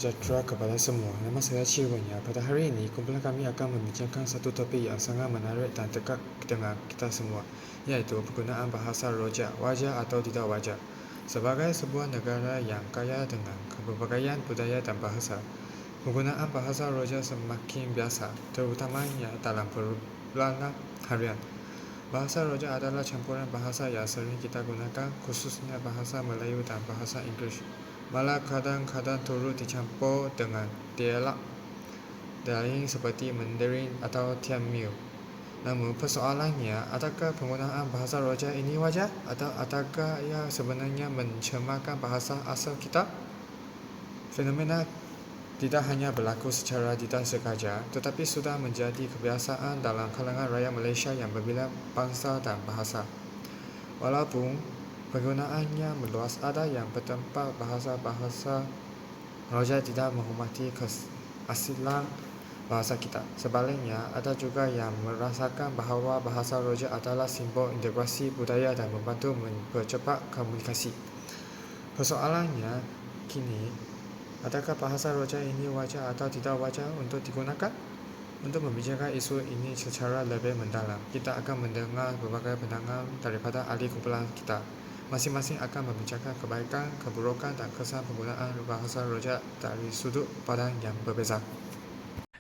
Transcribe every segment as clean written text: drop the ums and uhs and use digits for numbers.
sejahtera kepada semua. Nama saya Ciwanya. Pada hari ini, kumpulan kami akan membincangkan satu topik yang sangat menarik dan dekat dengan kita semua, iaitu penggunaan bahasa rojak, wajar atau tidak wajar. Sebagai sebuah negara yang kaya dengan kepelbagaian budaya dan bahasa, penggunaan bahasa rojak semakin biasa, terutamanya dalam perbualan harian. Bahasa rojak adalah campuran bahasa yang sering kita gunakan, khususnya bahasa Melayu dan bahasa Inggeris. Malah kadang-kadang turut dicampur dengan dialek lain seperti Mandarin atau Tamil. Namun persoalannya, adakah penggunaan bahasa rojak ini wajar atau adakah ia sebenarnya mencemarkan bahasa asal kita? Fenomena tidak hanya berlaku secara tidak sengaja, tetapi sudah menjadi kebiasaan dalam kalangan rakyat Malaysia yang berbeza bangsa dan bahasa. Walaupun penggunaannya meluas, ada yang bertempat bahasa-bahasa rojak tidak menghormati keasilan bahasa kita. Sebaliknya, ada juga yang merasakan bahawa bahasa rojak adalah simbol integrasi budaya dan membantu mempercepat komunikasi. Persoalannya kini, adakah bahasa rojak ini wajar atau tidak wajar untuk digunakan? Untuk membicarakan isu ini secara lebih mendalam, kita akan mendengar berbagai pandangan daripada ahli kumpulan kita. Masing-masing akan membincangkan kebaikan, keburukan dan kesan penggunaan bahasa rojak dari sudut pandang yang berbeza.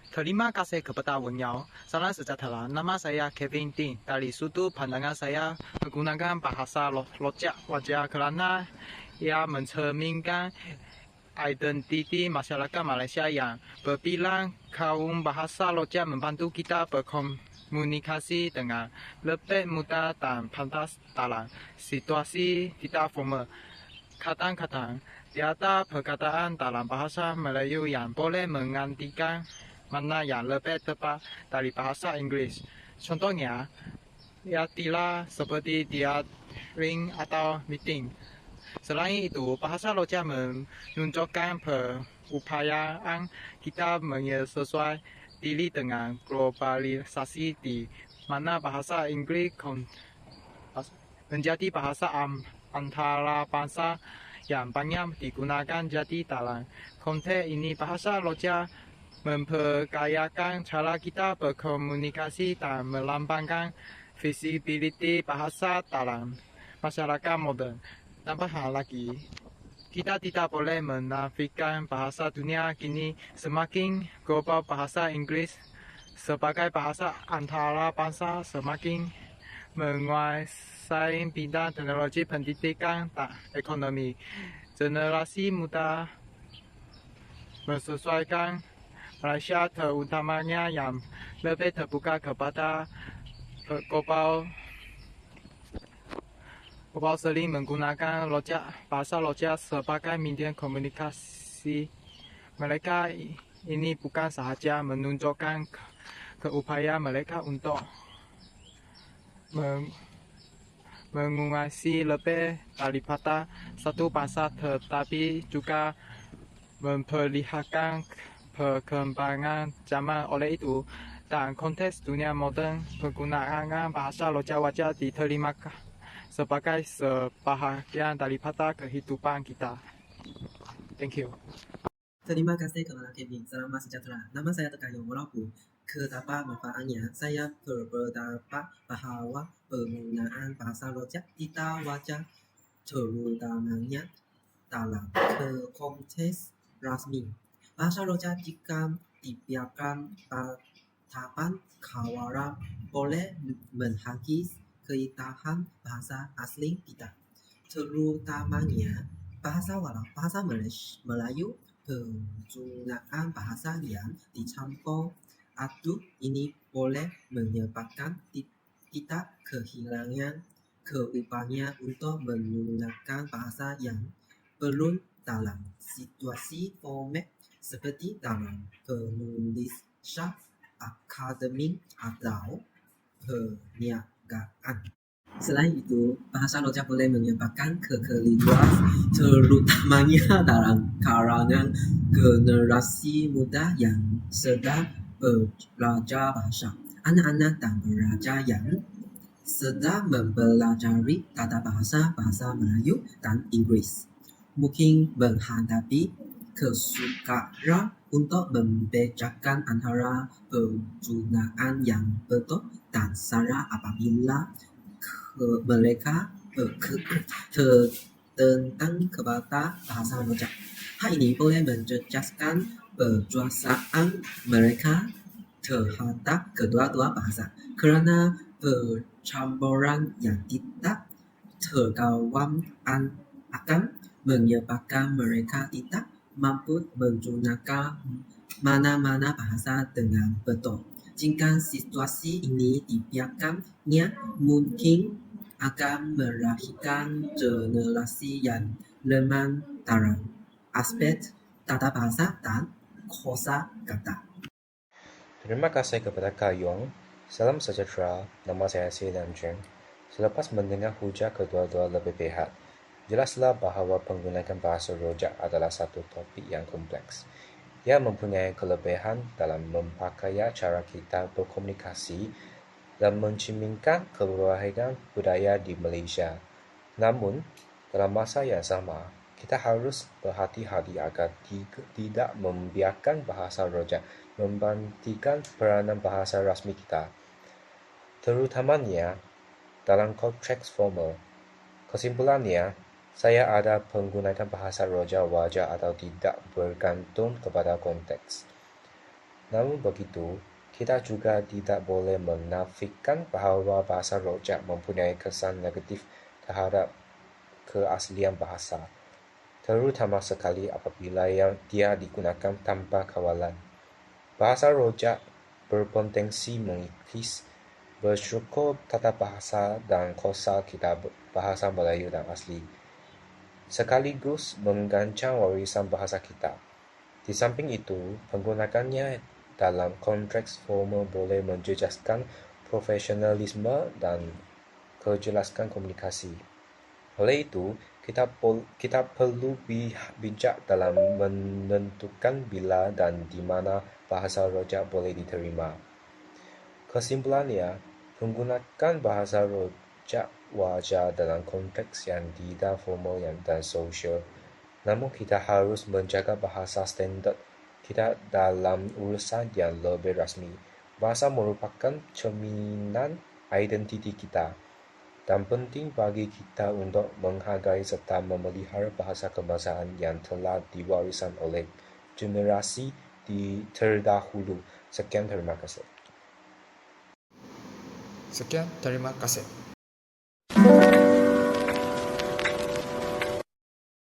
Terima kasih kepada Wenyao. Salam sejahtera. Nama saya Kevin Ting. Dari sudut pandangan saya, menggunakan bahasa rojak wajar kerana ia mencerminkan identiti masyarakat Malaysia yang berbilang kaum bahasa rojak membantu kita berkomunikasi dengan lebih mudah dan pantas dalam situasi tidak formal. Kadang-kadang, tiada perkataan dalam bahasa Melayu yang boleh menggantikan makna yang lebih tepat dari bahasa Inggeris. Contohnya, istilah seperti ring atau meeting. Selain itu, bahasa rojak menunjukkan perupayaan kita menyesuaikan diri dengan globalisasi di mana bahasa Inggeris menjadi bahasa antara bangsa yang banyak digunakan. Jadi dalam konteks ini, bahasa rojak memperkayakan cara kita berkomunikasi dan melambangkan visibility bahasa dalam masyarakat moden. Tambahan lagi, kita tidak boleh menafikan bahasa dunia kini semakin global. Bahasa Inggeris sebagai bahasa antara bangsa semakin menguasai bidang teknologi, pendidikan dan ekonomi. Generasi muda menyesuaikan Malaysia terutamanya yang lebih terbuka kepada global sering menggunakan bahasa rojak sebagai media komunikasi. Mereka ini bukan sahaja menunjukkan keupayaan mereka untuk menguasai lebih daripada satu bahasa, tetapi juga memperlihatkan perkembangan zaman. Oleh itu, dalam konteks dunia moden, penggunaan bahasa rojak wajar diterima sebagai sebahagian daripada kehidupan kita. Thank you. Terima kasih kepada Kevin. Selamat sejahtera. Nama saya Tekayong. Walaupun terdapat manfaatnya, saya berpendapat bahawa penggunaan bahasa rojak tidak wajar, terutamanya dalam konteks rasmi. Bahasa rojak jika dibiarkan tahapan kawalan boleh menghakis keindahan bahasa asli kita, terutamanya bahasa Melayu. Penggunaan bahasa yang dicampur aduk ini boleh menyebabkan kita kehilangan keupayaan untuk menggunakan bahasa yang belum dalam situasi formal seperti dalam penulisan akademik atau perniagaan. Selain itu, bahasa rojak boleh menyebabkan kekeliruan, terutamanya dalam kalangan generasi muda yang sedang belajar bahasa. Anak-anak dan pelajar yang sedang mempelajari tata bahasa Melayu dan Inggeris mungkin menghadapi kesukaran untuk membedakan antara penggunaan yang betul dan salah apabila mereka tertentang kepada bahasa rojak. Hal ini boleh menjejaskan perjuasaan mereka terhadap kedua-dua bahasa kerana percampuran yang tidak terkawal akan menyebabkan mereka tidak mampu menggunakan mana-mana bahasa dengan betul. Jika situasi ini dibiarkannya, mungkin akan melahirkan generasi yang lemah dalam aspek tata bahasa dan kosakata. Terima kasih kepada Kak Yong. Salam sejahtera, nama saya Silan Cheng. Selepas mendengar hujah kedua-dua lebih pihak, jelaslah bahawa penggunaan bahasa rojak adalah satu topik yang kompleks. Ia mempunyai kelebihan dalam mempakaian cara kita berkomunikasi dan mencerminkan keberagaman budaya di Malaysia. Namun, dalam masa yang sama, kita harus berhati-hati agar tidak membiarkan bahasa rojak menggantikan peranan bahasa rasmi kita, terutamanya dalam konteks formal. Kesimpulannya, saya ada penggunaan bahasa rojak wajar atau tidak bergantung kepada konteks. Namun begitu, kita juga tidak boleh menafikan bahawa bahasa rojak mempunyai kesan negatif terhadap keaslian bahasa, terutama sekali apabila dia digunakan tanpa kawalan. Bahasa rojak berpotensi mengikis bersyukur tata bahasa dan kosa kita bahasa Melayu dan asli, sekaligus menggancang warisan bahasa kita. Di samping itu, penggunaannya dalam konteks formal boleh menjejaskan profesionalisme dan kejelasan komunikasi. Oleh itu, kita perlu bijak dalam menentukan bila dan di mana bahasa rojak boleh diterima. Kesimpulannya, penggunaan bahasa rojak wajar dalam konteks yang tidak formal dan sosial. Namun kita harus menjaga bahasa standard kita dalam urusan yang lebih rasmi. Bahasa merupakan cerminan identiti kita, dan penting bagi kita untuk menghargai serta memelihara bahasa kebangsaan yang telah diwariskan oleh generasi terdahulu. Sekian, terima kasih. Sekian, terima kasih.